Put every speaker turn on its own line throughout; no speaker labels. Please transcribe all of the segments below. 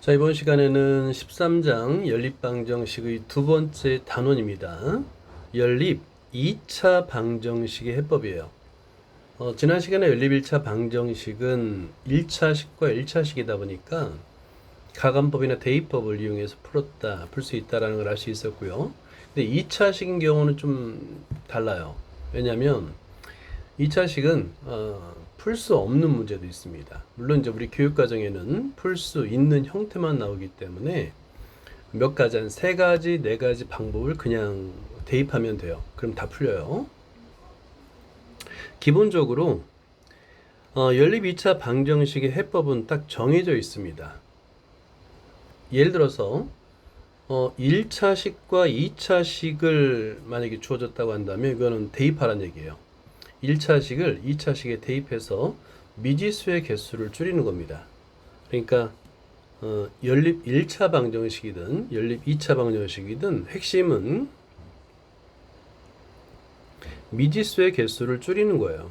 자, 이번 시간에는 13장 연립방정식의 두 번째 단원입니다. 연립 2차 방정식의 해법이에요. 지난 시간에 연립 1차 방정식은 1차식과 1차식이다 보니까 가감법이나 대입법을 이용해서 풀 수 있다는 걸 알 수 있었고요. 근데 2차식인 경우는 좀 달라요. 왜냐하면 2차식은 풀 수 없는 문제도 있습니다. 물론 이제 우리 교육과정에는 풀 수 있는 형태만 나오기 때문에 몇 가지, 한 세 가지, 네 가지 방법을 그냥 대입하면 돼요. 그럼 다 풀려요. 기본적으로 연립 2차 방정식의 해법은 딱 정해져 있습니다. 예를 들어서 1차식과 2차식을 만약에 주어졌다고 한다면 이거는 대입하라는 얘기예요. 1차식을 2차식에 대입해서 미지수의 개수를 줄이는 겁니다. 그러니까 연립 1차 방정식이든 연립 2차 방정식이든 핵심은 미지수의 개수를 줄이는 거예요.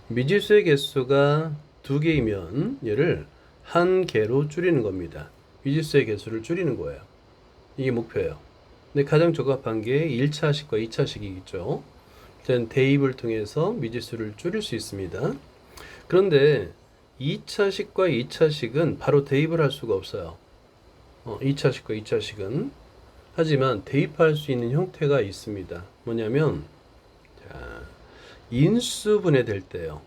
미지수의 개수가 두 개이면 얘를 한 개로 줄이는 겁니다. 미지수의 개수를 줄이는 거예요. 이게 목표예요. 근데 가장 적합한 게 1차식과 2차식이겠죠. 일단 대입을 통해서 미지수를 줄일 수 있습니다. 그런데 2차식과 2차식은 바로 대입을 할 수가 없어요. 2차식과 2차식은. 하지만 대입할 수 있는 형태가 있습니다. 뭐냐면 자, 인수분해 될 때요.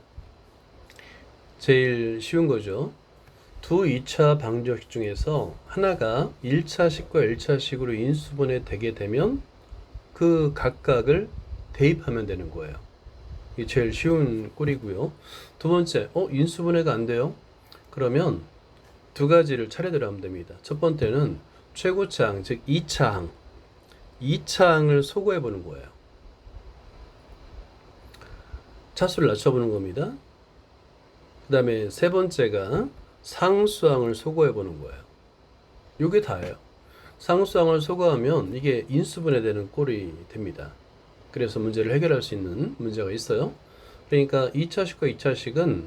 제일 쉬운 거죠. 두 2차 방정식 중에서 하나가 1차식과 1차식으로 인수분해 되게 되면 그 각각을 대입하면 되는 거예요. 이게 제일 쉬운 꼴이고요. 두 번째, 인수분해가 안 돼요? 그러면 두 가지를 차례대로 하면 됩니다. 첫 번째는 최고차항, 즉 2차항. 2차항을 소거해 보는 거예요. 차수를 낮춰보는 겁니다. 그 다음에 세 번째가 상수항을 소거해 보는 거예요. 이게 다예요. 상수항을 소거하면 이게 인수분해되는 꼴이 됩니다. 그래서 문제를 해결할 수 있는 문제가 있어요. 그러니까 2차식과 2차식은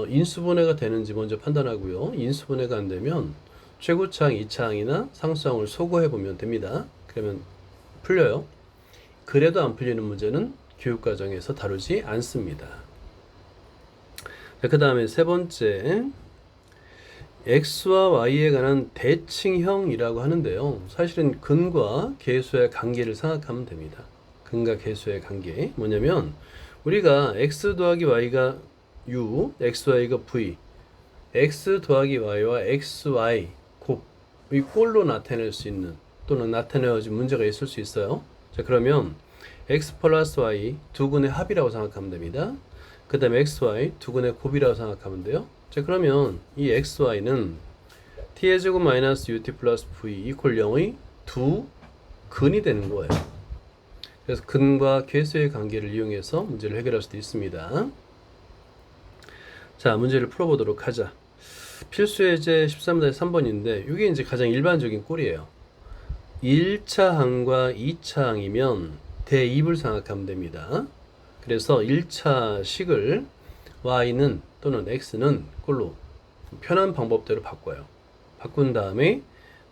인수분해가 되는지 먼저 판단하고요. 인수분해가 안 되면 최고차항, 2차항이나 상수항을 소거해 보면 됩니다. 그러면 풀려요. 그래도 안 풀리는 문제는 교육과정에서 다루지 않습니다. 그 다음에 세 번째, x와 y에 관한 대칭형이라고 하는데요. 사실은 근과 계수의 관계를 생각하면 됩니다. 근과 계수의 관계. 뭐냐면 우리가 x 더하기 y가 u, xy가 v, x 더하기 y와 xy 곱, 이 꼴로 나타낼 수 있는 또는 나타내어진 문제가 있을 수 있어요. 자, 그러면 x 플러스 y 두 근의 합이라고 생각하면 됩니다. 그 다음에 xy 두 근의 곱이라고 생각하면 돼요. 자, 그러면 이 xy는 t의 제곱 마이너스 ut 플러스 v 이퀄 0의 두 근이 되는 거예요. 그래서 근과 계수의 관계를 이용해서 문제를 해결할 수도 있습니다. 자, 문제를 풀어보도록 하자. 필수예제 13-3번인데 이게 이제 가장 일반적인 꼴이에요. 1차항과 2차항이면 대입을 생각하면 됩니다. 그래서 1차식을 y는 또는 x는 꼴로 편한 방법대로 바꿔요. 바꾼 다음에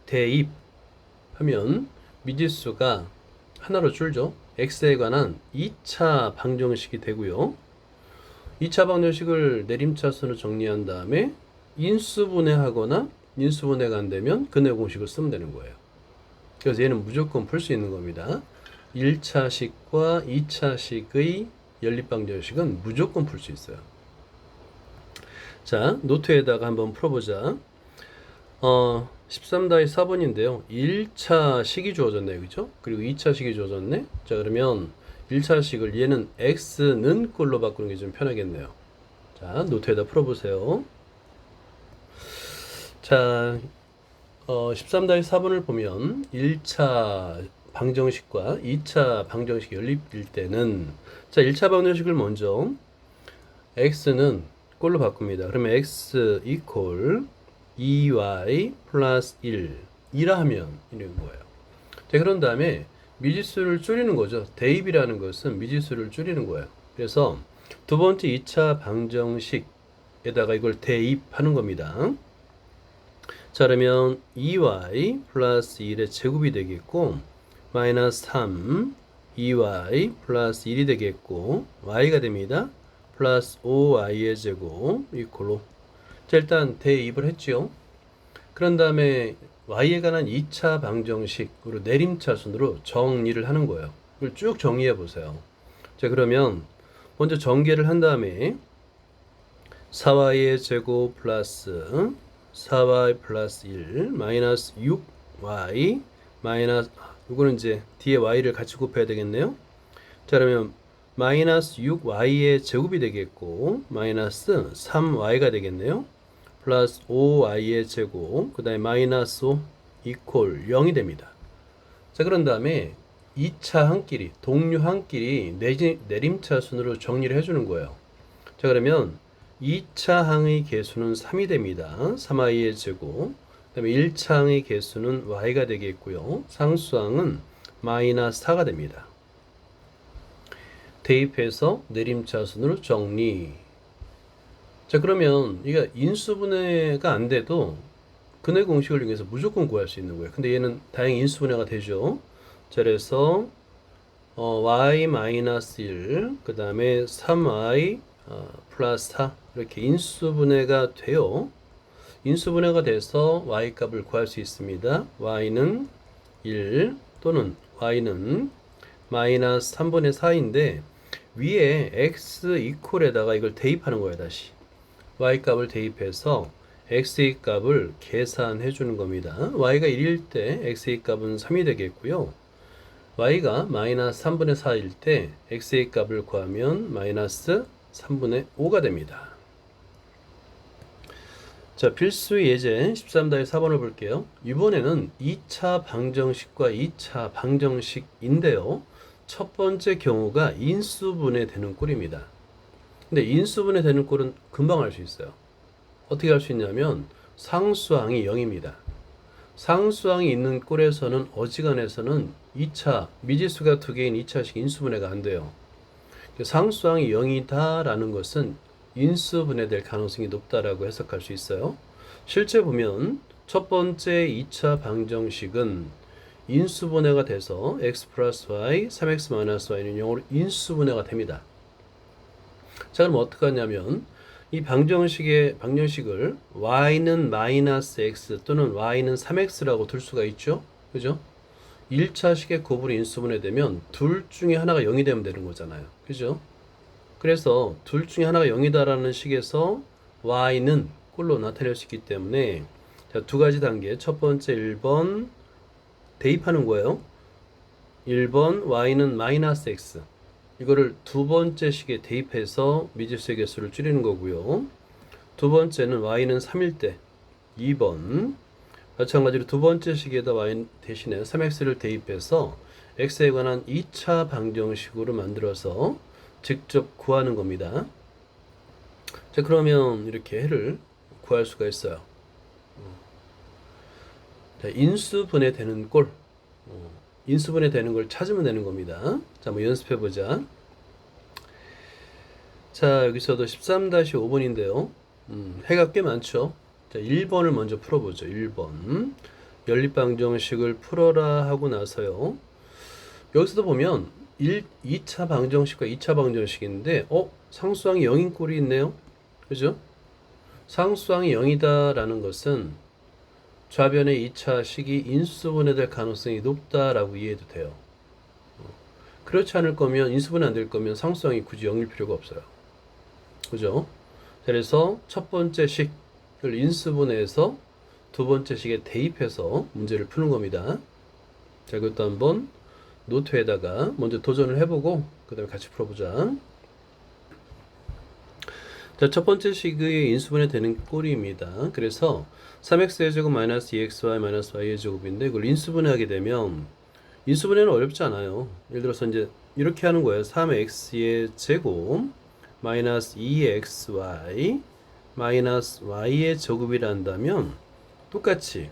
대입하면 미지수가 하나로 줄죠. x에 관한 2차 방정식이 되고요. 2차 방정식을 내림차순으로 정리한 다음에 인수분해하거나 인수분해가 안 되면 근의 공식을 쓰면 되는 거예요. 그래서 얘는 무조건 풀 수 있는 겁니다. 1차식과 2차식의 연립방정식은 무조건 풀 수 있어요. 자, 노트에다가 한번 풀어보자. 13-4번인데요. 1차식이 주어졌네요. 그죠? 그리고 2차식이 주어졌네. 자, 그러면 1차식을 얘는 x는 꼴로 바꾸는 게 좀 편하겠네요. 자, 노트에다 풀어보세요. 자, 13-4번을 보면 1차 방정식과 2차 방정식 연립일 때는 자, 1차 방정식을 먼저 x는 꼴로 바꿉니다. 그러면 x 이퀄 2y 플러스 1 이라 하면 이런 거예요. 자, 그런 다음에 미지수를 줄이는 거죠. 대입이라는 것은 미지수를 줄이는 거예요. 그래서 두 번째 2차 방정식 x에다가 이걸 대입하는 겁니다. 자, 그러면 2y 플러스 1의 제곱이 되겠고 마이너스 3 2y 플러스 1이 되겠고 y가 됩니다. 플러스 5y의 제곱 이퀄로, 자, 일단 대입을 했죠. 그런 다음에 y에 관한 2차 방정식으로 내림차순으로 정리를 하는 거예요. 이걸 쭉 정리해 보세요. 자, 그러면 먼저 전개를 한 다음에 4y의 제곱 플러스 4y 플러스 1 마이너스 6y 마이너스, 이거는 이제 뒤에 y를 같이 곱해야 되겠네요. 자, 그러면 마이너스 6y의 제곱이 되겠고 마이너스 3y가 되겠네요. 플러스 5y의 제곱, 그 다음에 마이너스 5 이퀄 0이 됩니다. 자, 그런 다음에 2차 항끼리, 동류 항끼리 내림차순으로 정리를 해주는 거예요. 자, 그러면 2차 항의 개수는 3이 됩니다. 3y의 제곱. 그 다음에 1차 항의 개수는 y가 되겠고요. 상수항은 마이너스 4가 됩니다. 대입해서 내림차순으로 정리. 자, 그러면 이게 인수분해가 안 돼도 근해 공식을 이용해서 무조건 구할 수 있는 거예요. 근데 얘는 다행히 인수분해가 되죠. 자, 그래서 y 마이너스 1, 그 다음에 3y 플러스 4 이렇게 인수분해가 돼요. 인수분해가 돼서 y 값을 구할 수 있습니다. y는 1 또는 y는 마이너스 3분의 4인데 위에 x 이퀄에다가 이걸 대입하는 거예요. 다시 y 값을 대입해서 x의 값을 계산해 주는 겁니다. y가 1일 때 x의 값은 3이 되겠고요. y가 마이너스 3분의 4일 때 x의 값을 구하면 마이너스 3분의 5가 됩니다. 자, 필수 예제 13-4번을 볼게요. 이번에는 2차 방정식과 2차 방정식인데요. 첫 번째 경우가 인수분해 되는 꼴입니다. 근데 인수분해 되는 꼴은 금방 할 수 있어요. 어떻게 할 수 있냐면 상수항이 0입니다. 상수항이 있는 꼴에서는 어지간해서는 2차 미지수가 2개인 2차식 인수분해가 안 돼요. 상수항이 0이다라는 것은 인수분해될 가능성이 높다라고 해석할 수 있어요. 실제 보면 첫 번째 2차 방정식은 인수분해가 돼서 x 플러스 y, 3x 마이너스 y는 0으로 인수분해가 됩니다. 자, 그럼 어떻게 하냐면 이 방정식을 y는 마이너스 x 또는 y는 3x라고 둘 수가 있죠. 그죠? 1차식의 곱으로 인수분해 되면 둘 중에 하나가 0이 되면 되는 거잖아요. 그죠? 그래서 둘 중에 하나가 0이다라는 식에서 y는 꼴로 나타낼 수 있기 때문에 자, 두 가지 단계. 첫 번째 1번 대입하는 거예요. 1번 y는 마이너스 x. 이거를 두 번째 식에 대입해서 미지수의 개수를 줄이는 거고요. 두 번째는 y는 3일 때 2번 마찬가지로 두 번째 식에다 y 대신에 3x를 대입해서 x에 관한 2차 방정식으로 만들어서 직접 구하는 겁니다. 자, 그러면 이렇게 해를 구할 수가 있어요. 자, 인수분해 되는 꼴, 인수분해 되는 걸 찾으면 되는 겁니다. 자, 한번 연습해 보자. 자, 여기서도 13-5번인데요. 해가 꽤 많죠. 자, 1번을 먼저 풀어보죠. 1번 연립방정식을 풀어라 하고 나서요. 여기서도 보면 2차 방정식과 2차 방정식인데 상수항이 0인 꼴이 있네요. 그죠? 상수항이 0이다라는 것은 좌변의 2차식이 인수분해될 가능성이 높다라고 이해해도 돼요. 그렇지 않을 거면 인수분해 안 될 거면 상수항이 굳이 0일 필요가 없어요. 그죠? 그래서 첫 번째 식을 인수분해해서 두 번째 식에 대입해서 문제를 푸는 겁니다. 자, 이것도 한번 노트에다가 먼저 도전을 해보고 그 다음에 같이 풀어보자. 자, 첫 번째 식의 인수분해 되는 꼴입니다. 그래서 3x의 제곱 마이너스 2xy 마이너스 y의 제곱인데 이걸 인수분해하게 되면 인수분해는 어렵지 않아요. 예를 들어서 이제 이렇게 하는 거예요. 3x의 제곱 마이너스 2xy 마이너스 y의 제곱이라 한다면 똑같이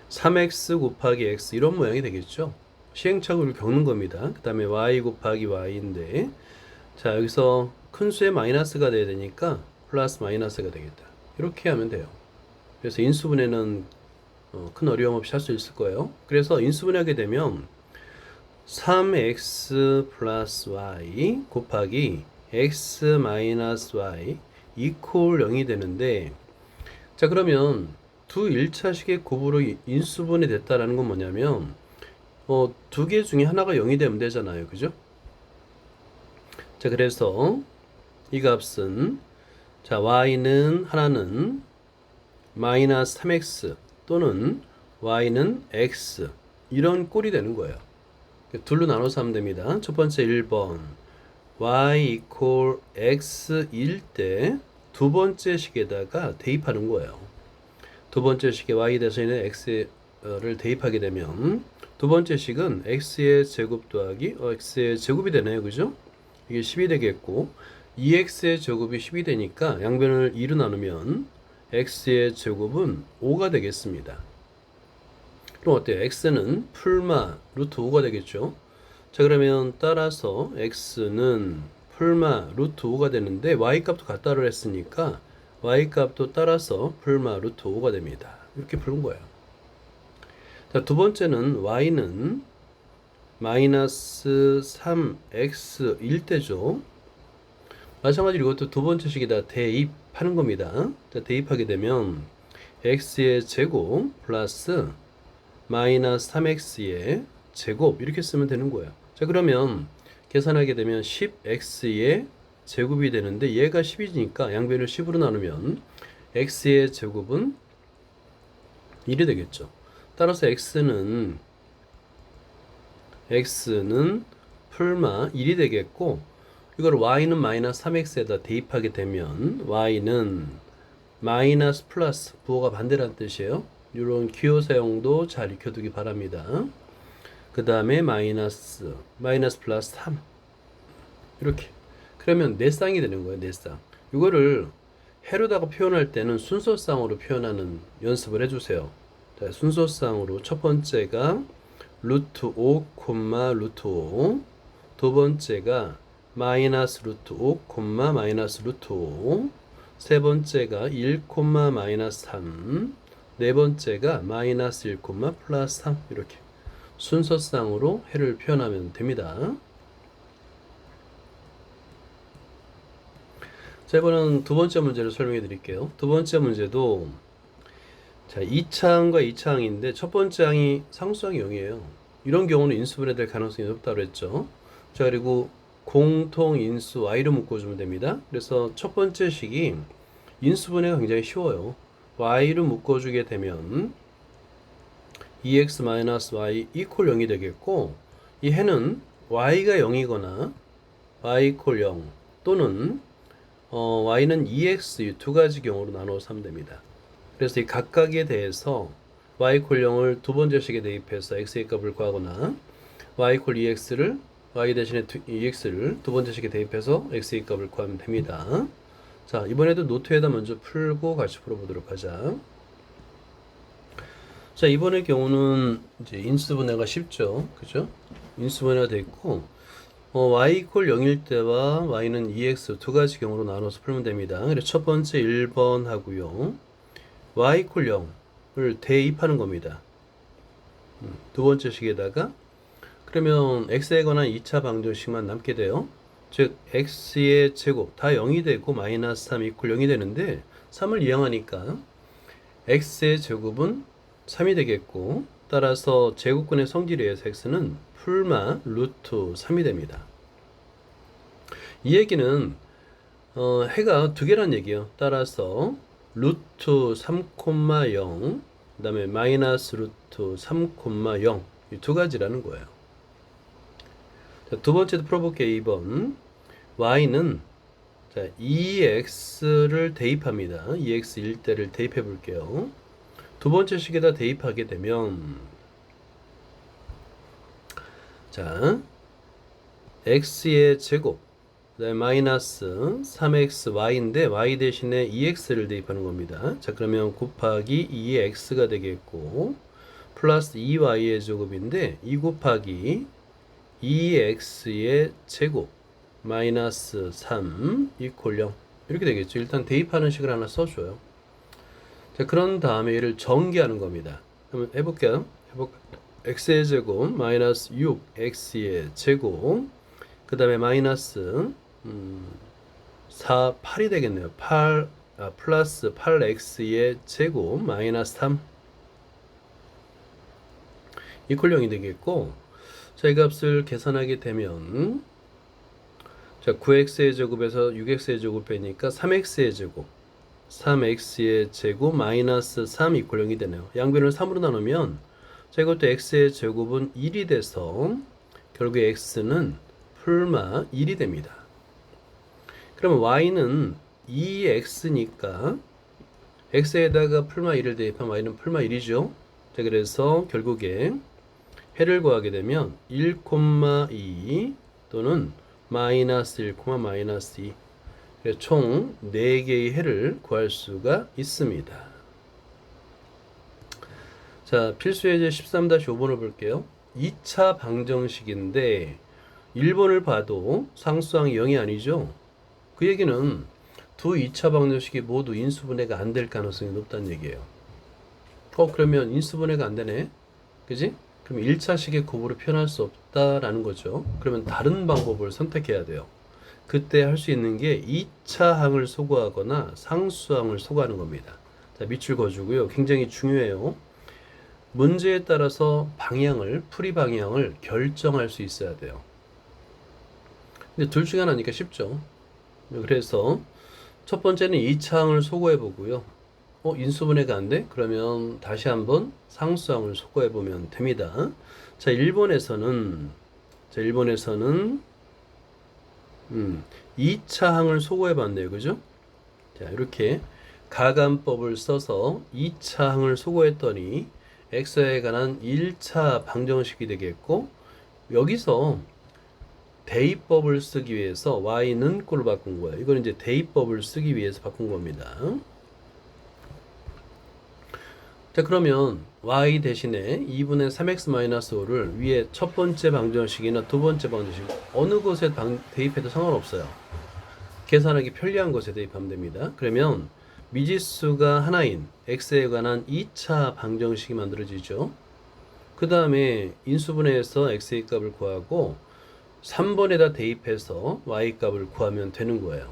3x 곱하기 x 이런 모양이 되겠죠. 시행착오를 겪는 겁니다. 그 다음에 y 곱하기 y인데 자, 여기서 큰 수의 마이너스가 돼야 되니까 플러스 마이너스가 되겠다. 이렇게 하면 돼요. 그래서 인수분해는 큰 어려움 없이 할 수 있을 거예요. 그래서 인수분해하게 되면 3x 플러스 y 곱하기 x 마이너스 y 이퀄 0이 되는데, 자 그러면 두 1차식의 곱으로 인수분해 됐다라는 건 뭐냐면 두 개 중에 하나가 0이 되면 되잖아요. 그죠? 자 그래서 이 값은, 자 y는 하나는 마이너스 3x 또는 y는 x, 이런 꼴이 되는 거예요. 둘로 나눠서 하면 됩니다. 첫 번째 1번 y equal x일 때 두 번째 식에다가 대입하는 거예요. 두 번째 식에 y 대신에 x를 대입하게 되면 두 번째 식은 x의 제곱 더하기 x의 제곱이 되네요. 그죠? 이게 10이 되겠고 2x의 제곱이 10이 되니까 양변을 2로 나누면 x의 제곱은 5가 되겠습니다. 그럼 어때요? x는 풀마 루트 5가 되겠죠? 자 그러면 따라서 x는 풀마 루트 5가 되는데 y값도 같다고 했으니까 y값도 따라서 풀마 루트 5가 됩니다. 이렇게 푸는 거예요. 자, 두 번째는 y는 마이너스 3x일 때죠. 마찬가지로 이것도 두 번째 식에다 대입하는 겁니다. 자, 대입하게 되면 x의 제곱 플러스 마이너스 3x의 제곱, 이렇게 쓰면 되는 거예요. 자 그러면 계산하게 되면 10x의 제곱이 되는데 얘가 10이니까 양변을 10으로 나누면 x의 제곱은 1이 되겠죠. 따라서 x는 풀마 1이 되겠고, 이걸 y는 마이너스 3x에다 대입하게 되면 y는 마이너스 플러스, 부호가 반대라는 뜻이에요. 이런 기호 사용도 잘 익혀두기 바랍니다. 그 다음에 마이너스 플러스 3, 이렇게. 그러면 네 쌍이 되는 거예요. 네 쌍. 이거를 해로다가 표현할 때는 순서쌍으로 표현하는 연습을 해주세요. 자, 순서쌍으로 첫 번째가 루트 5, 루트 5, 두 번째가 마이너스 루트 5, 마이너스 루트 5, 세 번째가 1, 마이너스 3, 네 번째가 마이너스 1, 플러스 3, 이렇게 순서쌍으로 해를 표현하면 됩니다. 자, 이번엔 두 번째 문제를 설명해 드릴게요. 두 번째 문제도, 자 2차항과 2차항인데 첫 번째 항이 상수항이 0이에요. 이런 경우는 인수분해 될 가능성이 높다고 했죠. 자 그리고 공통 인수 y로 묶어주면 됩니다. 그래서 첫 번째 식이 인수분해가 굉장히 쉬워요. y로 묶어주게 되면 2x-y 이퀄 0이 되겠고, 이 해는 y가 0이거나 y 이퀄 0 또는 y는 2x, 이 두 가지 경우로 나눠서 하면 됩니다. 그래서 이 각각에 대해서 y 이퀄 0을 두 번째 식에 대입해서 x의 값을 구하거나 y 이퀄 2x를 y 대신에 2x를 두 번째 식에 대입해서 x의 값을 구하면 됩니다. 자 이번에도 노트에다 먼저 풀고 같이 풀어보도록 하자. 자 이번의 경우는 이제 인수분해가 쉽죠. 그죠? 인수분해가 됐고 y 이퀄 0일 때와 y는 2x 두 가지 경우로 나눠서 풀면 됩니다. 그래서 첫 번째 1번 하고요. y 이퀄 0을 대입하는 겁니다. 두 번째 식에다가, 그러면 x에 관한 2차 방정식만 남게 돼요. 즉 x의 제곱 다 0이 되고 마이너스 3 이퀄 0이 되는데 3을 이항하니까 x의 제곱은 3이 되겠고, 따라서 제곱근의 성질에 의해서 x는 풀마 루트 3이 됩니다. 이 얘기는 해가 두 개란 얘기예요. 따라서 루트 3,0, 그 다음에 마이너스 루트 3,0 이 두 가지라는 거예요. 자, 두 번째도 풀어볼게요. 2번 y는 자 2x를 대입합니다. 2x 1대를 대입해 볼게요. 두 번째 식에다 대입하게 되면, 자 x의 제곱 그다음에 마이너스 3xy인데 y 대신에 2x를 대입하는 겁니다. 자 그러면 곱하기 2x가 되겠고, 플러스 2y의 제곱인데 2 곱하기 2x의 제곱, 마이너스 3 이퀄 0 이렇게 되겠죠. 일단 대입하는 식을 하나 써줘요. 자, 그런 다음에 얘를 전개하는 겁니다. 한번 해볼게요. x의 제곱 마이너스 6x의 제곱 그 다음에 마이너스 8이 되겠네요. 플러스 8x의 제곱 마이너스 3 이퀄 0이 되겠고, 자, 이 값을 계산하게 되면 자, 9x의 제곱에서 6x의 제곱 빼니까 3x의 제곱 3x의 제곱 마이너스 3 이퀄 0이 되네요. 양변을 3으로 나누면 자, 이것도 x의 제곱은 1이 돼서 결국에 x는 풀마 1이 됩니다. 그러면 y는 2x니까 x에다가 풀마 1을 대입하면 y는 풀마 1이죠. 자, 그래서 결국에 해를 구하게 되면 1,2 또는 마이너스 1, 마이너스 2 총 4개의 해를 구할 수가 있습니다. 자, 필수 예제 13-5번을 볼게요. 2차 방정식인데 1번을 봐도 상수항이 0이 아니죠. 그 얘기는 두 2차 방정식이 모두 인수분해가 안 될 가능성이 높다는 얘기예요. 그러면 인수분해가 안 되네. 그지? 그럼 1차식의 곱으로 표현할 수 없다라는 거죠. 그러면 다른 방법을 선택해야 돼요. 그때 할 수 있는 게 2차항을 소거하거나 상수항을 소거하는 겁니다. 자, 밑줄 그어주고요. 굉장히 중요해요. 문제에 따라서 풀이 방향을 결정할 수 있어야 돼요. 근데 둘 중에 하나니까 쉽죠. 그래서 첫 번째는 2차항을 소거해 보고요. 인수분해가 안 돼? 그러면 다시 한번 상수항을 소거해 보면 됩니다. 자, 1번에서는 2차항을 소거해 봤네요. 그죠? 자, 이렇게 가감법을 써서 2차항을 소거했더니 x에 관한 1차 방정식이 되겠고, 여기서 대입법을 쓰기 위해서 y는 꼴을 바꾼 거예요. 이건 이제 대입법을 쓰기 위해서 바꾼 겁니다. 자, 그러면 y 대신에 2분의 3x-5를 위에 첫 번째 방정식이나 두 번째 방정식 어느 곳에 대입해도 상관없어요. 계산하기 편리한 곳에 대입하면 됩니다. 그러면 미지수가 하나인 x에 관한 2차 방정식이 만들어지죠. 그 다음에 인수분해해서 x의 값을 구하고 3번에다 대입해서 y 값을 구하면 되는 거예요.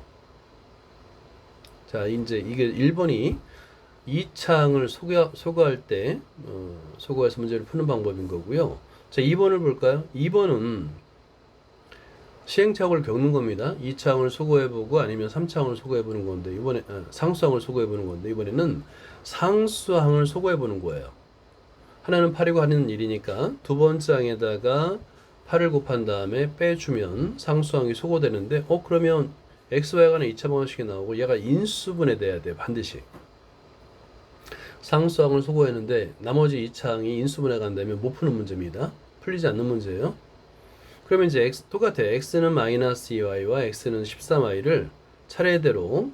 자, 이제 이게 1번이 2차항을 소거할 때 소거해서 문제를 푸는 방법인 거고요. 자, 2번을 볼까요? 2번은 시행착오를 겪는 겁니다. 2차항을 소거해보고 아니면 3차항을 소거해보는 건데 이번에 상수항을 소거해보는 건데 이번에는 상수항을 소거해보는 거예요. 하나는 8이고 하나는 1이니까 두 번째 항에다가 8을 곱한 다음에 빼주면 상수항이 소거되는데 그러면 xy에 관한 2차 방정식이 나오고 얘가 인수분해돼야 돼요. 반드시. 상수항을 소거했는데 나머지 2차항이 인수분해가 안 되면 못 푸는 문제입니다. 풀리지 않는 문제예요. 그러면 이제 똑같아. x는 마이너스 2y와 x는 13y를 차례대로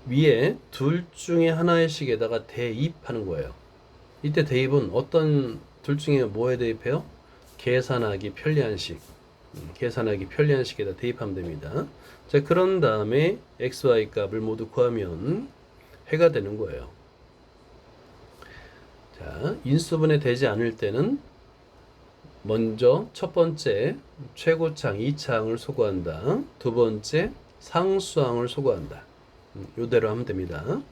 위에 둘 중에 하나의 식에다가 대입하는 거예요. 이때 대입은 어떤 둘 중에 뭐에 대입해요? 계산하기 편리한 식. 계산하기 편리한 식에다 대입하면 됩니다. 자, 그런 다음에 x, y 값을 모두 구하면 해가 되는 거예요. 자, 인수분해 되지 않을 때는 먼저 첫 번째 최고차항 2차항을 소거한다. 두 번째 상수항을 소거한다. 요대로 하면 됩니다.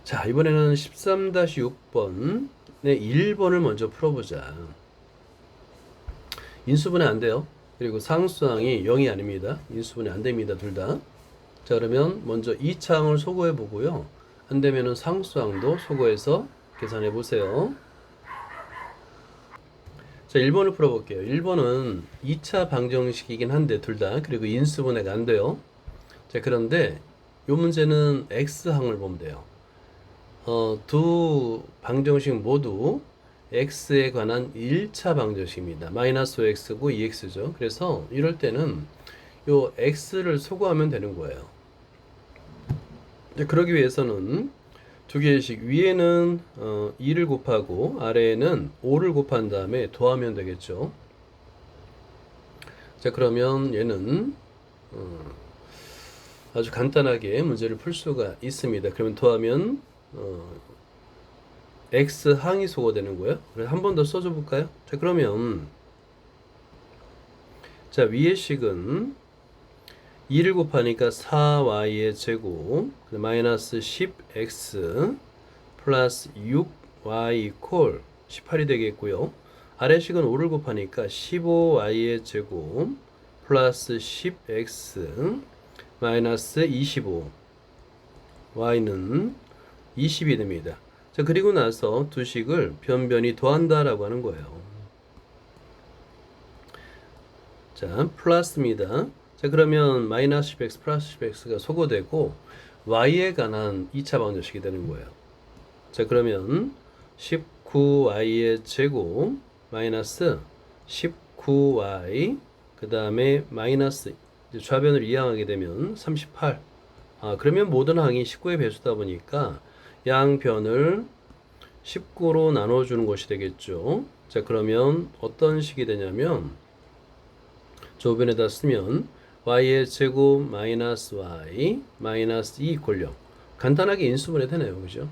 자, 이번에는 13-6번의 1번을 먼저 풀어보자. 인수분해 안 돼요. 그리고 상수항이 0이 아닙니다. 인수분해 안 됩니다. 둘 다. 자, 그러면 먼저 2차항을 소거해 보고요. 안 되면은 상수항도 소거해서 계산해 보세요. 자, 1번을 풀어볼게요. 1번은 2차 방정식이긴 한데 둘 다 그리고 인수분해가 안 돼요. 자, 그런데 이 문제는 x항을 보면 돼요. 두 방정식 모두 x에 관한 1차 방정식입니다. 마이너스 5x고 2x죠. 그래서 이럴 때는 요 x를 소거하면 되는 거예요. 그러기 위해서는 두 개의 식 위에는 2를 곱하고 아래에는 5를 곱한 다음에 더하면 되겠죠. 자, 그러면 얘는 아주 간단하게 문제를 풀 수가 있습니다. 그러면 더하면 x 항이 소거되는 거예요. 그래서 한 번 더 써줘 볼까요? 자, 그러면 자, 위의 식은 2를 곱하니까 4y의 제곱 마이너스 10x 플러스 6y 이퀄 18이 되겠고요. 아래 식은 5를 곱하니까 15y의 제곱 플러스 10x 마이너스 25 y는 20이 됩니다. 자, 그리고 나서 두 식을 변변히 더한다라고 하는 거예요. 자, 플러스입니다. 자, 그러면 마이너스 10x 플러스 10x가 소거되고 y에 관한 2차 방정식이 되는 거예요. 자, 그러면 19y의 제곱 마이너스 19y 그 다음에 마이너스 좌변을 이항하게 되면 38. 그러면 모든 항이 19의 배수다 보니까 양변을 19로 나눠주는 것이 되겠죠. 자, 그러면 어떤 식이 되냐면 조변에다 쓰면 y의 제곱 마이너스 y 마이너스 2 이퀄 0. 간단하게 인수분해 되네요. 그죠?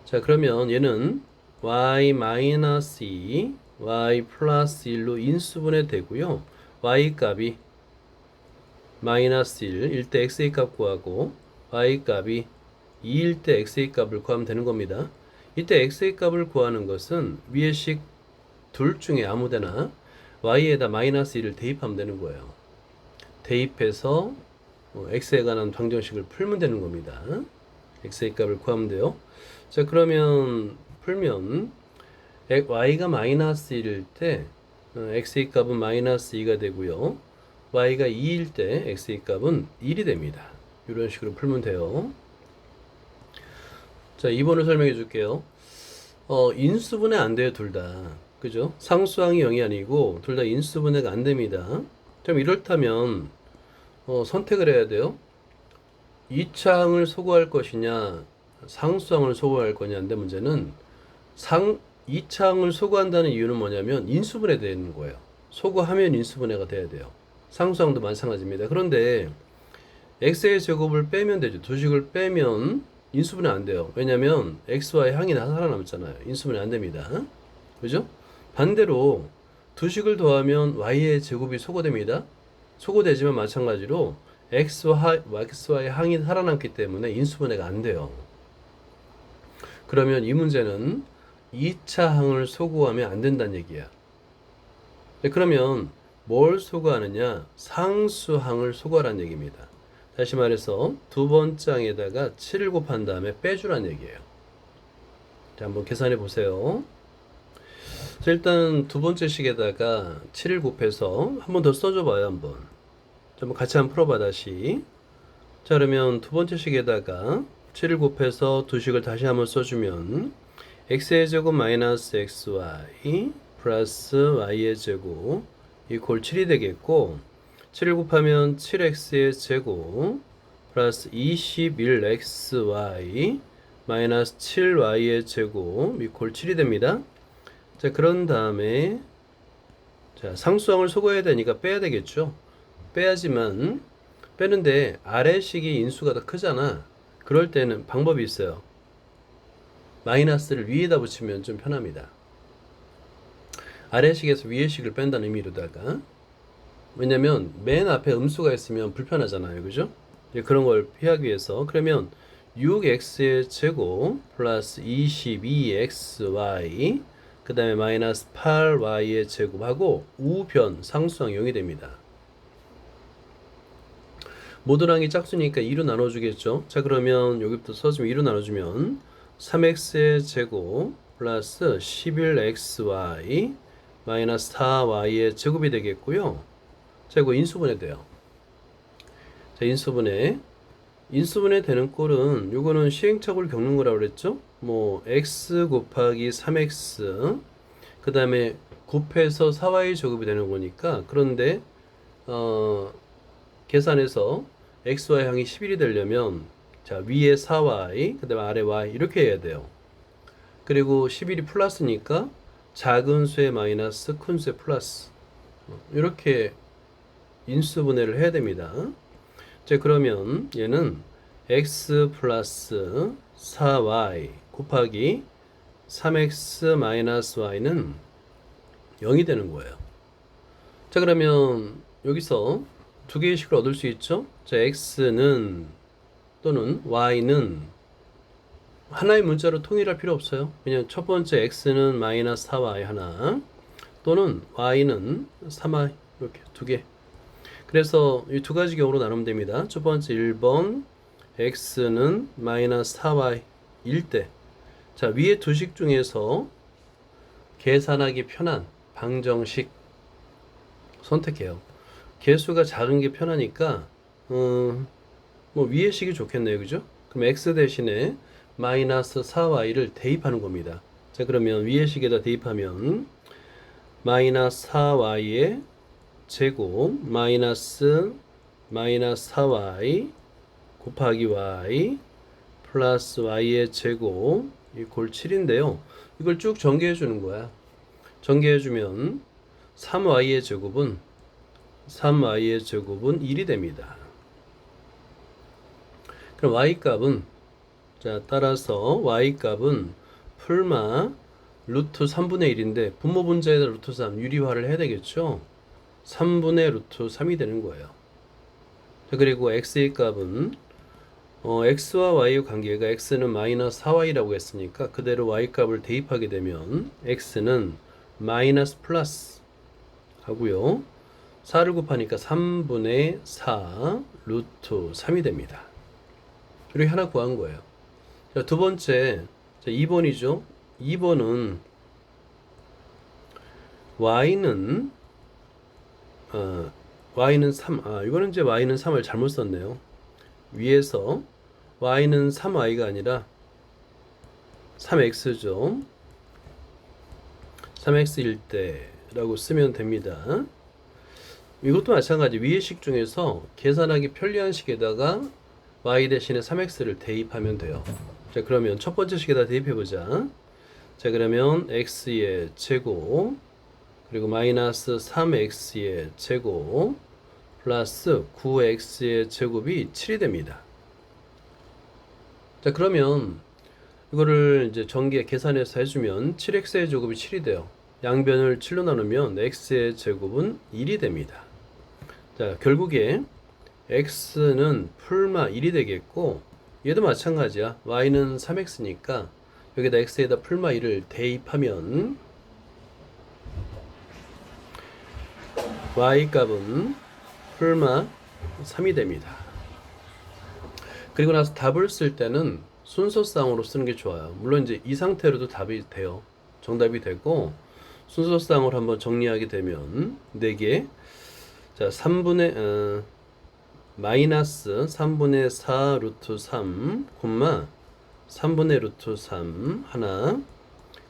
자, 그러면 얘는 y 마이너스 2 y 플러스 1로 인수분해 되고요. y 값이 마이너스 1일 때 x의 값 구하고 y 값이 2일 때 x의 값을 구하면 되는 겁니다. 이때 x의 값을 구하는 것은 위의 식 둘 중에 아무데나 y에다 마이너스 1을 대입하면 되는 거예요. 대입해서 x에 관한 방정식을 풀면 되는 겁니다. x의 값을 구하면 돼요. 자, 그러면 풀면 y가 마이너스 1일 때 x의 값은 마이너스 2가 되고요. y가 2일 때 x의 값은 1이 됩니다. 이런 식으로 풀면 돼요. 자, 2번을 설명해 줄게요. 인수분해 안 돼요, 둘 다. 그죠? 상수항이 0이 아니고 둘 다 인수분해가 안 됩니다. 그럼 이렇다면 선택을 해야 돼요. 2차항을 소거할 것이냐 상수항을 소거할 거냐인데 문제는 2차항을 소거한다는 이유는 뭐냐면 인수분해 되는 거예요. 소거하면 인수분해가 돼야 돼요. 상수항도 마찬가지입니다. 그런데 x의 제곱을 빼면 되죠. 두 식을 빼면 인수분해 안 돼요. 왜냐면 xy 항이 살아남잖아요. 인수분해 안 됩니다. 그죠? 반대로 두 식을 더하면 y의 제곱이 소거됩니다. 소거되지만 마찬가지로 xy 항이 살아남기 때문에 인수분해가 안 돼요. 그러면 이 문제는 2차 항을 소거하면 안 된다는 얘기야. 그러면 뭘 소거하느냐? 상수항을 소거하라는 얘기입니다. 다시 말해서 두 번째 항에다가 7을 곱한 다음에 빼주라는 얘기예요. 자, 한번 계산해 보세요. 자, 일단 두 번째 식에다가 7을 곱해서 한 번 더 써줘봐요. 한번. 자, 한번 같이 한번 풀어봐 다시. 자, 그러면 두 번째 식에다가 7을 곱해서 두 식을 다시 한번 써주면 x의 제곱 마이너스 xy 플러스 y의 제곱 이퀄 7이 되겠고 7을 곱하면 7x의 제곱 플러스 21xy 마이너스 7y의 제곱 이퀄 7이 됩니다. 자, 그런 다음에 자, 상수항을 소거해야 되니까 빼야 되겠죠. 빼야지만 빼는데 아래식이 인수가 더 크잖아. 그럴 때는 방법이 있어요. 마이너스를 위에다 붙이면 좀 편합니다. 아래식에서 위에식을 뺀다는 의미로다가 왜냐면 맨 앞에 음수가 있으면 불편하잖아요. 그죠? 그런 걸 피하기 위해서 그러면 6x의 제곱 플러스 22xy 그 다음에 마이너스 8y의 제곱하고 우변 상수항 0이 됩니다. 모든 항이 짝수니까 2로 나눠주겠죠. 자, 그러면 여기부터 써주면 2로 나눠주면 3x의 제곱 플러스 11xy 마이너스 4y의 제곱이 되겠고요. 자, 이거 인수분해 돼요. 자, 인수분해 되는 꼴은 요거는 시행착오를 겪는 거라고 그랬죠. 뭐 x 곱하기 3x 그 다음에 곱해서 4y 제곱이 되는 거니까 그런데 계산해서 xy 항이 11이 되려면 자, 위에 4y 그 다음에 아래 y 이렇게 해야 돼요. 그리고 11이 플러스니까 작은 수의 마이너스 큰 수의 플러스 이렇게 인수분해를 해야 됩니다. 자, 그러면 얘는 x 플러스 4y 곱하기 3x 마이너스 y는 0이 되는 거예요. 자, 그러면 여기서 두 개의 식을 얻을 수 있죠. 자, x는 또는 y는 하나의 문자로 통일할 필요 없어요. 그냥 첫 번째 x는 마이너스 4y 하나 또는 y는 3y 이렇게 두 개. 그래서 이 두 가지 경우로 나누면 됩니다. 첫 번째 1번 x는 마이너스 4y 일 때, 자, 위에 두 식 중에서 계산하기 편한 방정식 선택해요. 개수가 작은 게 편하니까 뭐 위에 식이 좋겠네요. 그죠? 그럼 x 대신에 마이너스 4y를 대입하는 겁니다. 자, 그러면 위에 식에다 대입하면 마이너스 4y의 제곱 마이너스 4y 곱하기 y 플러스 y의 제곱 이꼴 7인데요. 이걸 쭉 전개해 주는 거야. 전개해 주면 3y의 제곱은 1이 됩니다. 그럼 y 값은, 자, 따라서 y 값은 풀마 루트 3분의 1인데 분모 분자에다 루트 3 유리화를 해야 되겠죠. 3분의 루트 3이 되는 거예요. 자, 그리고 x의 값은 x와 y의 관계가 x는 마이너스 4y라고 했으니까 그대로 y 값을 대입하게 되면 x는 마이너스 플러스 하고요. 4를 곱하니까 3분의 4 루트 3이 됩니다. 이렇게 하나 구한 거예요. 자, 두 번째, 자, 2번이죠. 2번은 y는 3, 이거는 이제 y는 3을 잘못 썼네요. 위에서 y는 3y가 아니라 3x죠. 3x일 때라고 쓰면 됩니다. 이것도 마찬가지. 위의 식 중에서 계산하기 편리한 식에다가 y 대신에 3x를 대입하면 돼요. 자, 그러면 첫 번째 식에다 대입해보자. 자, 그러면 x의 제곱 그리고 마이너스 3x의 제곱 플러스 9x의 제곱이 7이 됩니다. 자, 그러면 이거를 이제 전개 계산해서 해주면 7x의 제곱이 7이 돼요. 양변을 7로 나누면 x의 제곱은 1이 됩니다. 자, 결국에 x는 풀마 1이 되겠고 얘도 마찬가지야. y는 3x니까 여기다 x에다 풀마 1을 대입하면 y 값은 풀마 3이 됩니다. 그리고 나서 답을 쓸 때는 순서상으로 쓰는 게 좋아요. 물론 이제 이 상태로도 답이 돼요. 정답이 되고 순서상으로 한번 정리하게 되면 4개. 자, 마이너스 3분의 4 루트 3 콤마 3분의 루트 3 하나,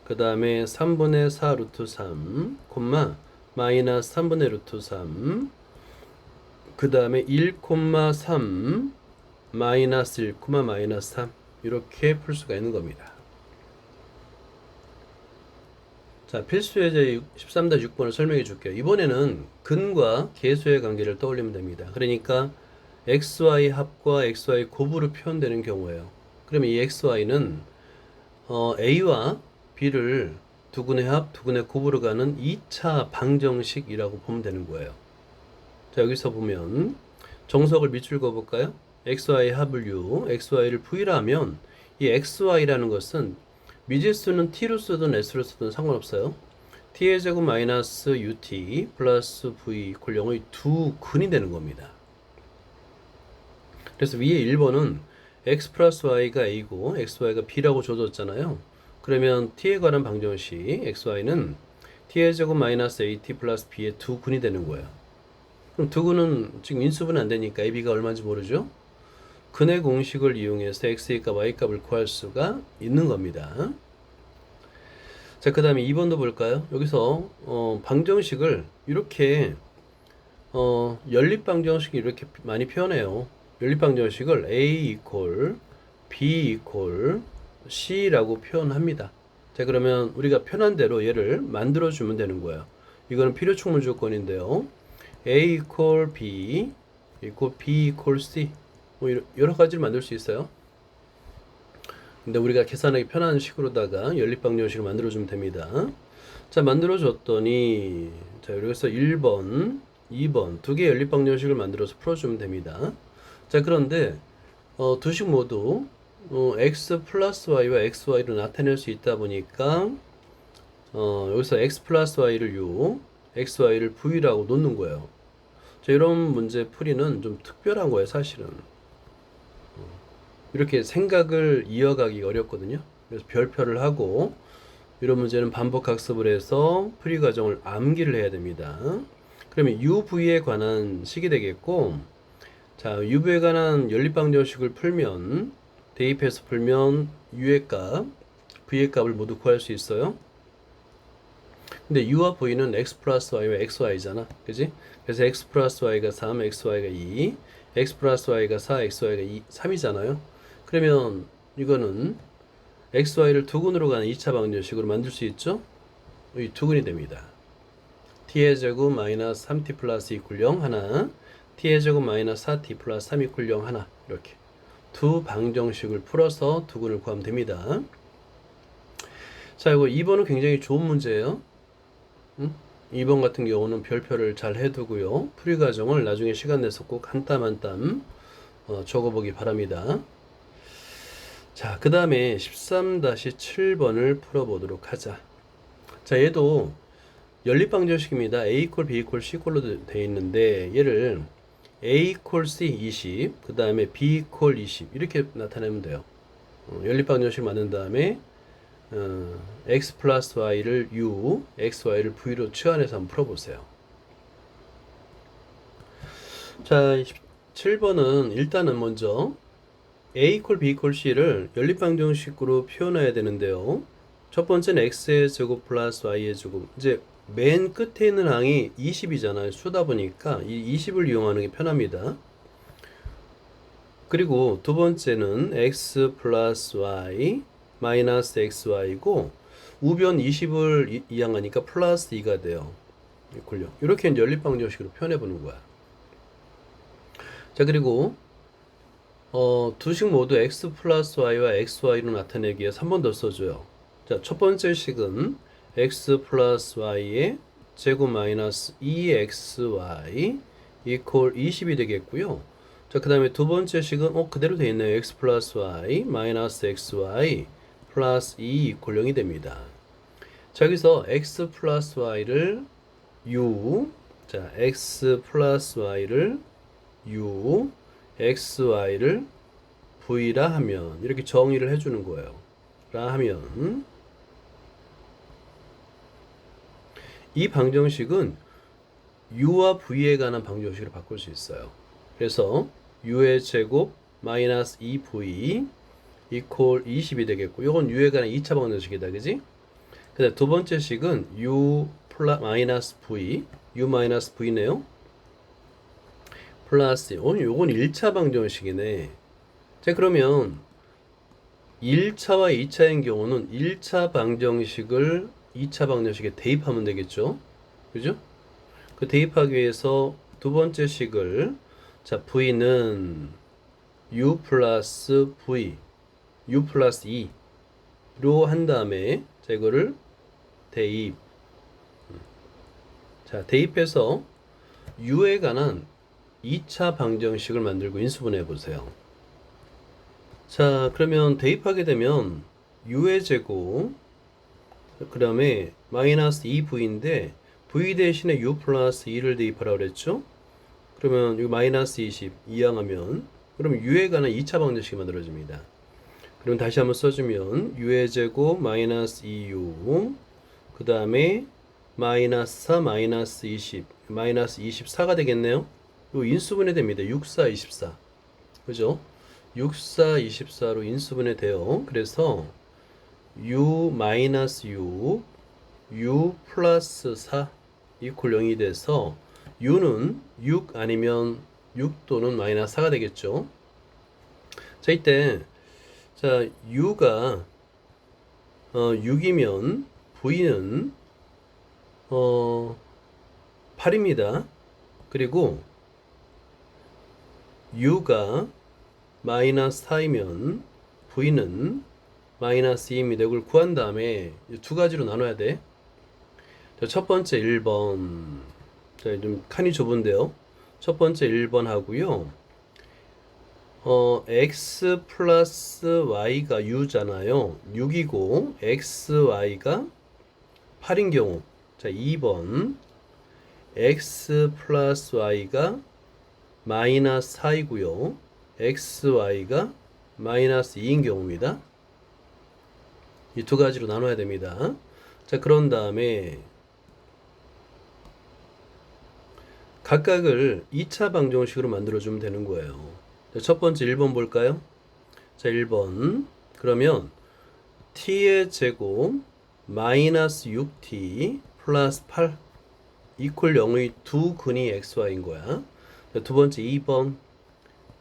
그 다음에 3분의 4 루트 3 콤마 마이너스 3분의 루트 3, 그 다음에 1 콤마 3 마이너스 1 콤마 마이너스 3 이렇게 풀 수가 있는 겁니다. 자, 필수 예제 13-6번을 설명해 줄게요. 이번에는 근과 계수의 관계를 떠올리면 됩니다. 그러니까 xy 합과 xy 곱으로 표현되는 경우예요. 그러면 이 xy는 a와 b를 두근의 합, 두근의 곱으로 가는 2차 방정식이라고 보면 되는 거예요. 자, 여기서 보면 정석을 밑줄 그어볼까요? xy 합을 u, xy를 v라 하면 이 xy라는 것은 미지수는 t로 쓰든 s로 쓰든 상관없어요. t의 제곱 마이너스 ut 플러스 v 이퀄 0의 두 근이 되는 겁니다. 그래서 위에 1번은 x 플러스 y가 a고 xy가 b라고 줘줬잖아요. 그러면 t에 관한 방정식 xy는 t의 제곱 마이너스 at 플러스 b의 두 근이 되는 거예요. 그럼 두 근은 지금 인수분 안 되니까 ab가 얼마인지 모르죠? 근의 공식을 이용해서 x의 값, y 값을 구할 수가 있는 겁니다. 자, 그 다음에 2번도 볼까요? 여기서 방정식을 이렇게 연립방정식이 이렇게 많이 표현해요. 연립방정식을 a 이퀄 b 이퀄 c라고 표현합니다. 자, 그러면 우리가 편한 대로 얘를 만들어주면 되는 거예요. 이거는 필요충분 조건인데요. A equal B equal B equal C 뭐 여러 가지를 만들 수 있어요. 근데 우리가 계산하기 편한 식으로다가 연립방정식을 만들어주면 됩니다. 자, 만들어줬더니 자, 여기서 1번, 2번 두 개의 연립방정식을 만들어서 풀어주면 됩니다. 자, 그런데 두 식 모두 x 플러스 y와 xy로 나타낼 수 있다 보니까 여기서 x 플러스 y를 u, xy를 v라고 놓는 거예요. 자, 이런 문제 풀이는 좀 특별한 거예요, 사실은. 이렇게 생각을 이어가기 어렵거든요. 그래서 별표를 하고 이런 문제는 반복 학습을 해서 풀이 과정을 암기를 해야 됩니다. 그러면 UV에 관한 식이 되겠고, 자, UV에 관한 연립방정식을 풀면 대입해서 풀면 U의 값, V의 값을 모두 구할 수 있어요. 근데 U와 V는 X 플러스 Y와 XY잖아. 그지? 그래서 X 플러스 Y가 3, XY가 2, X 플러스 Y가 4, XY가 2, 3이잖아요. 그러면 이거는 XY를 두근으로 가는 2차 방정식으로 만들 수 있죠? 이 두근이 됩니다. t의 제곱 마이너스 3t 플러스 2 이퀄 0 하나, t의 제곱 마이너스 4t 플러스 3 이퀄 0 하나, 이렇게 두 방정식을 풀어서 두근을 구하면 됩니다. 자, 이거 2번은 굉장히 좋은 문제예요. 2번 같은 경우는 별표를 잘 해두고요. 풀이 과정을 나중에 시간 내서 꼭 한 땀 한 땀 적어보기 바랍니다. 자, 그 다음에 13-7번을 풀어보도록 하자. 자, 얘도 연립방정식입니다. A equal B equal C equal로 되어 있는데 얘를 A equal C 20, 그 다음에 B equal 20 이렇게 나타내면 돼요. 연립방정식 만든 다음에 X 플러스 Y를 U, XY를 V로 치환해서 한번 풀어보세요. 자, 7번은 일단은 먼저 A equal B equal C를 연립방정식으로 표현해야 되는데요. 첫 번째는 X의 제곱 플러스 Y의 제곱. 이제 맨 끝에 있는 항이 20이잖아요. 수다 보니까 이 20을 이용하는 게 편합니다. 그리고 두 번째는 X 플러스 Y 마이너스 XY고 우변 20을 이항하니까 플러스 2가 돼요. 이렇게 이제 연립방정식으로 표현해 보는 거야. 자, 그리고 두 식 모두 x 플러스 y와 xy로 나타내기 위해서 한 번 더 써줘요. 자, 첫 번째 식은 x 플러스 y의 제곱 마이너스 2xy 이퀄 20이 되겠고요. 자, 그 다음에 두 번째 식은 그대로 되어 있네요. x 플러스 y 마이너스 xy 플러스 2 이퀄 0이 됩니다. 자, 여기서 x 플러스 y를 u, 자, x 플러스 y를 u, xy를 v라 하면 이렇게 정의를 해주는 거예요. 라 하면 이 방정식은 u와 v에 관한 방정식으로 바꿀 수 있어요. 그래서 u의 제곱 마이너스 2v 이퀄 20이 되겠고, 이건 u에 관한 2차 방정식이다, 그지? 근데 두 번째 식은 u 마이너스 v, u 마이너스 v네요. 플러스 요건 1차 방정식이네. 자, 그러면 1차와 2차인 경우는 1차 방정식을 2차 방정식에 대입하면 되겠죠. 그죠? 그 대입하기 위해서 두 번째 식을, 자, v는 u 플러스 v, u 플러스 2로 한 다음에 자, 이거를 대입. 자, 대입해서 u에 관한 2차 방정식을 만들고 인수분해 보세요. 자, 그러면 대입하게 되면 u의 제곱, 그 다음에 마이너스 2v인데 v 대신에 u 플러스 2를 대입하라고 그랬죠? 그러면 이 마이너스 20 이항하면 그럼 u에 관한 2차 방정식이 만들어집니다. 그럼 다시 한번 써주면 u의 제곱 마이너스 2u, 그 다음에 마이너스 4 마이너스 20 마이너스 24가 되겠네요. 요 인수분해 됩니다. 6, 4, 24. 그죠? 6, 4, 24로 인수분해 돼요. 그래서 u 마이너스 6, u 플러스 4 이퀄 0이 돼서 u는 6 아니면 6 또는 마이너스 4가 되겠죠. 자, 이때 자, u가 6이면 v는 8입니다. 그리고 u가 마이너스 4이면 v는 마이너스 2입니다. 이걸 구한 다음에 두 가지로 나눠야 돼. 자, 첫 번째 1번. 자, 좀 칸이 좁은데요. 첫 번째 1번 하고요. x 플러스 y가 u잖아요. 6이고 xy가 8인 경우. 자, 2번 x 플러스 y가 마이너스 4이고요. xy가 마이너스 2인 경우입니다. 이 두 가지로 나눠야 됩니다. 자, 그런 다음에 각각을 2차 방정식으로 만들어주면 되는 거예요. 자, 첫 번째 1번 볼까요? 자, 1번. 그러면 t의 제곱 마이너스 6t 플러스 8 이퀄 0의 두 근이 xy인 거야. 자, 두 번째 2번.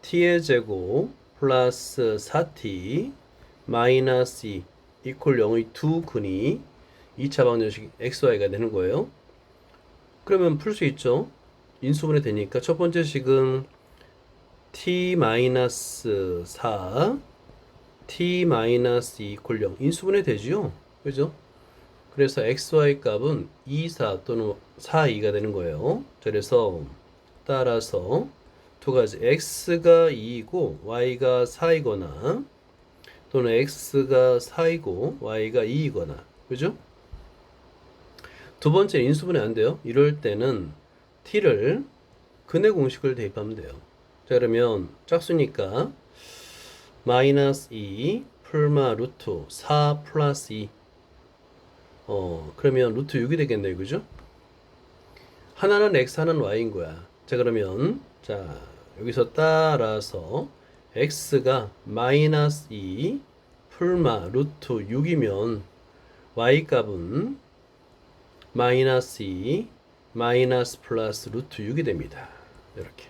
t의 제곱 플러스 4t 마이너스 2 이퀄 0의 두 근이 2차 방정식 xy가 되는 거예요. 그러면 풀 수 있죠. 인수분해 되니까 첫 번째 식은 t 마이너스 4 t 마이너스 2 이퀄 0 인수분해 되지요. 그죠? 그래서 xy 값은 2, 4 또는 4, 2가 되는 거예요. 그래서 따라서 두 가지 x가 2이고 y가 4이거나 또는 x가 4이고 y가 2이거나 그죠? 두 번째 인수분해 안 돼요. 이럴 때는 t를 근의 공식을 대입하면 돼요. 자, 그러면 짝수니까 마이너스 2 풀마 루트 4 플러스 2 그러면 루트 6이 되겠네요. 그죠? 하나는 x 하나는 y인 거야. 자, 그러면 자 여기서 따라서 x가 마이너스 2 풀마 루트 6이면 y 값은 마이너스 2 마이너스 플러스 루트 6이 됩니다. 이렇게.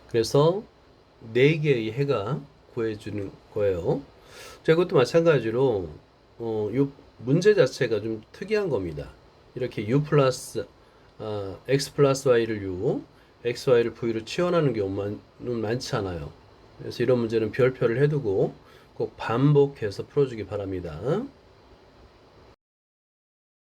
그래서 4개의 해가 구해주는 거예요. 자, 이것도 마찬가지로 이 문제 자체가 좀 특이한 겁니다. 이렇게 u 플러스 x 플러스 y를 u, x, y를 v로 치환하는 경우는 많지 않아요. 그래서 이런 문제는 별표를 해두고 꼭 반복해서 풀어주기 바랍니다.